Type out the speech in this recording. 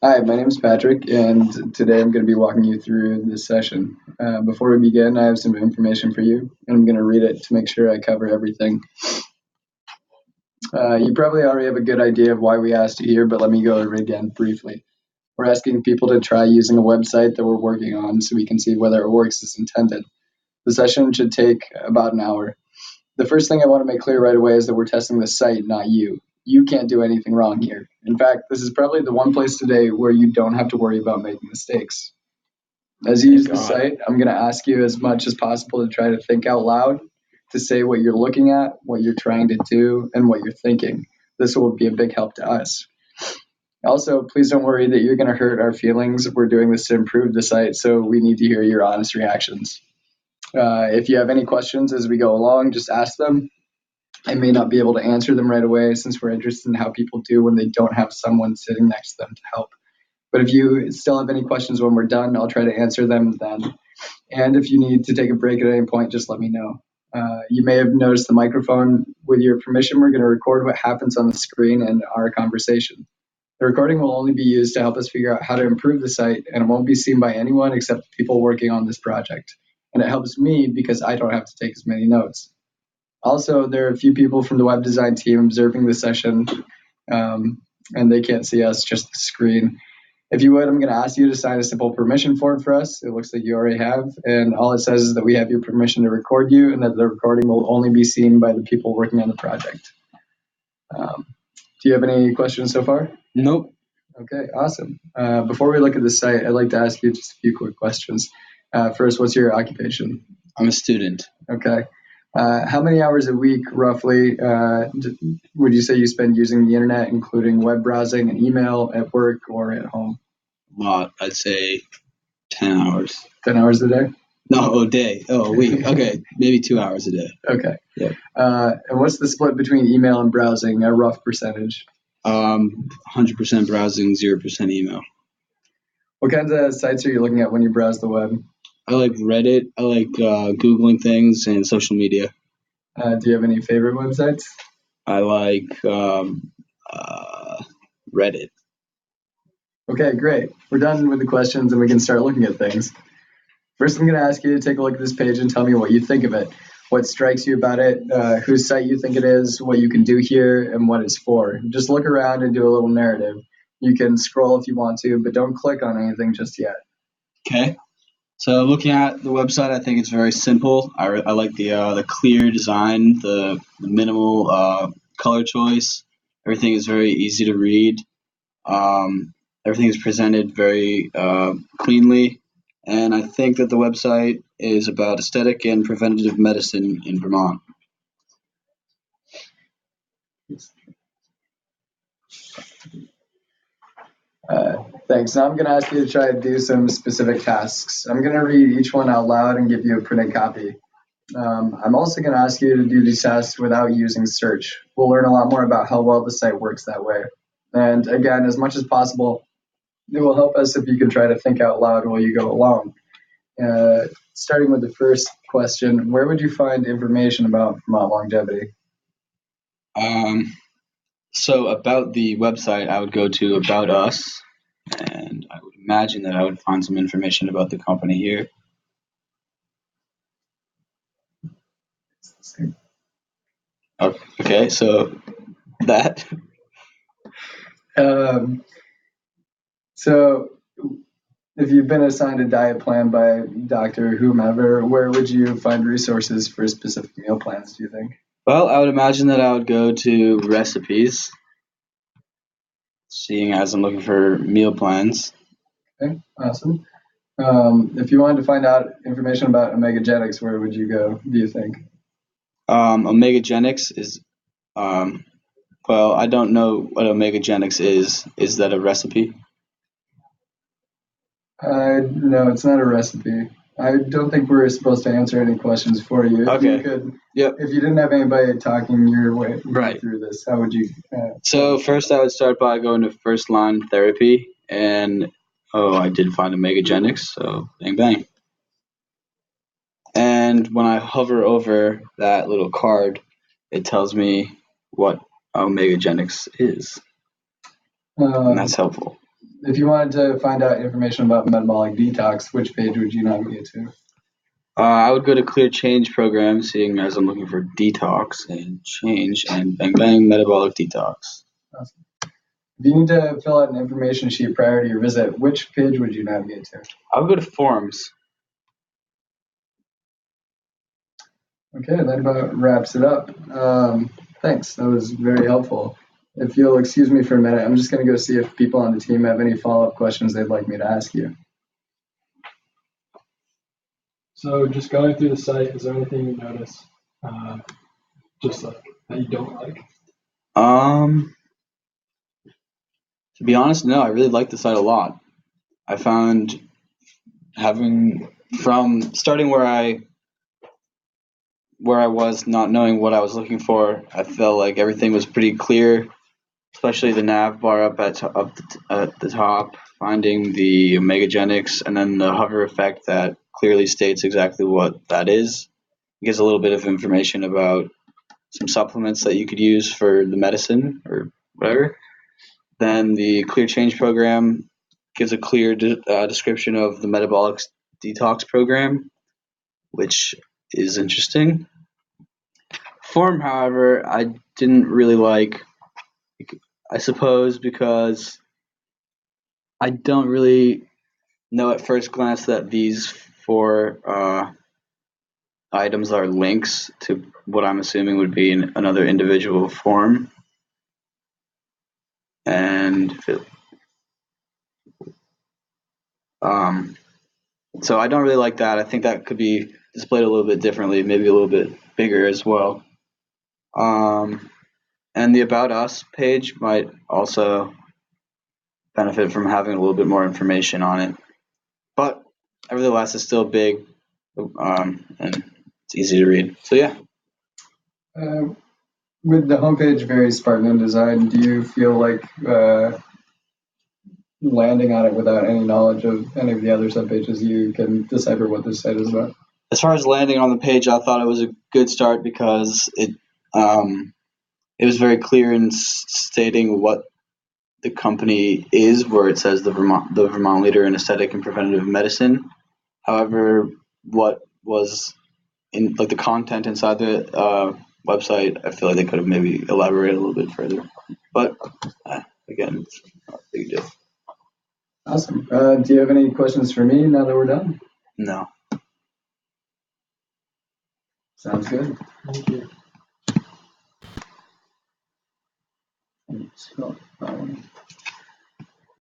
Hi, my name is Patrick, and today I'm going to be walking you through this session. Before we begin, I have some information for you, and I'm going to read it to make sure I cover everything. You probably already have a good idea of why we asked you here, but let me go over it again briefly. We're asking people to try using a website that we're working on so we can see whether it works as intended. The session should take about an hour. The first thing I want to make clear right away is that we're testing the site, not you. You can't do anything wrong here. In fact, this is probably the one place today where you don't have to worry about making mistakes. As you Thank use the God. site, I'm going to ask you as much as possible to try to think out loud, to say what you're looking at, what you're trying to do, and what you're thinking. This will be a big help to us. Also, please don't worry that you're going to hurt our feelings. We're doing this to improve the site, so we need to hear your honest reactions. If you have any questions as we go along, just ask them. I may not be able to answer them right away since we're interested in how people do when they don't have someone sitting next to them to help. But if you still have any questions when we're done, I'll try to answer them then. And if you need to take a break at any point, just let me know. You may have noticed the microphone. With your permission, we're going to record what happens on the screen and our conversation. The recording will only be used to help us figure out how to improve the site, and it won't be seen by anyone except people working on this project. And it helps me because I don't have to take as many notes. Also, there are a few people from the web design team observing the session, and they can't see us, just the screen. If you would, I'm going to ask you to sign a simple permission form for us. It looks like you already have, and all it says is that we have your permission to record you and that the recording will only be seen by the people working on the project. Do you have any questions so far? Nope. Okay, awesome. Before we look at the site, I'd like to ask you just a few quick questions. First, what's your occupation? I'm a student. Okay. How many hours a week, roughly, would you say you spend using the internet, including web browsing and email at work or at home? A lot. I'd say 10 hours. 10 hours a day? No, a day. Oh, a week. Okay, maybe 2 hours a day. Okay. Yeah. And what's the split between email and browsing, a rough percentage? 100% browsing, 0% email. What kinds of sites are you looking at when you browse the web? I like Reddit. I like Googling things and social media. Do you have any favorite websites? I like Reddit. Okay, great. We're done with the questions and we can start looking at things. First, I'm going to ask you to take a look at this page and tell me what you think of it. What strikes you about it, whose site you think it is, what you can do here, and what it's for. Just look around and do a little narrative. You can scroll if you want to, but don't click on anything just yet. Okay. So looking at the website, I think it's very simple. I like the clear design, the minimal color choice. Everything is very easy to read. Everything is presented very cleanly, and I think that the website is about aesthetic and preventative medicine in Vermont. Thanks. Now I'm going to ask you to try to do some specific tasks. I'm going to read each one out loud and give you a printed copy. I'm also going to ask you to do these tasks without using search. We'll learn a lot more about how well the site works that way. And again, as much as possible, it will help us if you can try to think out loud while you go along. Starting with the first question, where would you find information about Vermont longevity? So about the website, I would go to About Us, and I would imagine that I would find some information about the company here. Okay, so that. So if you've been assigned a diet plan by doctor or whomever, where would you find resources for specific meal plans, do you think? Well, I would imagine that I would go to recipes, seeing as I'm looking for meal plans. Okay, awesome. If you wanted to find out information about omegagenics, where would you go, do you think? Omegagenics is, well, I don't know what omegagenics is. Is that a recipe? No, it's not a recipe. I don't think we're supposed to answer any questions for you. If Okay. you could, Yep. if you didn't have anybody talking your way Right. through this, how would you? So first I would start by going to first line therapy, and I did find omegagenics, so bang bang. And when I hover over that little card, it tells me what omegagenics is, and that's helpful. If you wanted to find out information about metabolic detox, which page would you navigate to? I would go to Clear Change program, seeing as I'm looking for detox and change, and bang bang metabolic detox. Awesome. If you need to fill out an information sheet prior to your visit, which page would you navigate to? I would go to forums. Okay, that about wraps it up. Thanks, that was very helpful. If you'll excuse me for a minute, I'm just going to go see if people on the team have any follow-up questions they'd like me to ask you. So just going through the site, is there anything you notice, just like that you don't like? To be honest, no, I really like the site a lot. I found from starting where I was not knowing what I was looking for, I felt like everything was pretty clear, especially the nav bar up at the top, finding the omegagenics, and then the hover effect that clearly states exactly what that is. It gives a little bit of information about some supplements that you could use for the medicine or whatever. Then the Clear Change program gives a clear description of the metabolic detox program, which is interesting. Form, however, I didn't really like, I suppose because I don't really know at first glance that these four items are links to what I'm assuming would be another individual form. And so I don't really like that. I think that could be displayed a little bit differently, maybe a little bit bigger as well. And the About Us page might also benefit from having a little bit more information on it. But nevertheless, it's still big, and it's easy to read. So yeah. With the homepage very Spartan in design, do you feel like landing on it without any knowledge of any of the other subpages, you can decipher what this site is about? As far as landing on the page, I thought it was a good start because it was very clear in stating what the company is, where it says the Vermont leader in aesthetic and preventative medicine. However, what was in like the content inside the website, I feel like they could have maybe elaborated a little bit further. But again, it's not a big deal. Awesome. Do you have any questions for me now that we're done? No. Sounds good. Thank you.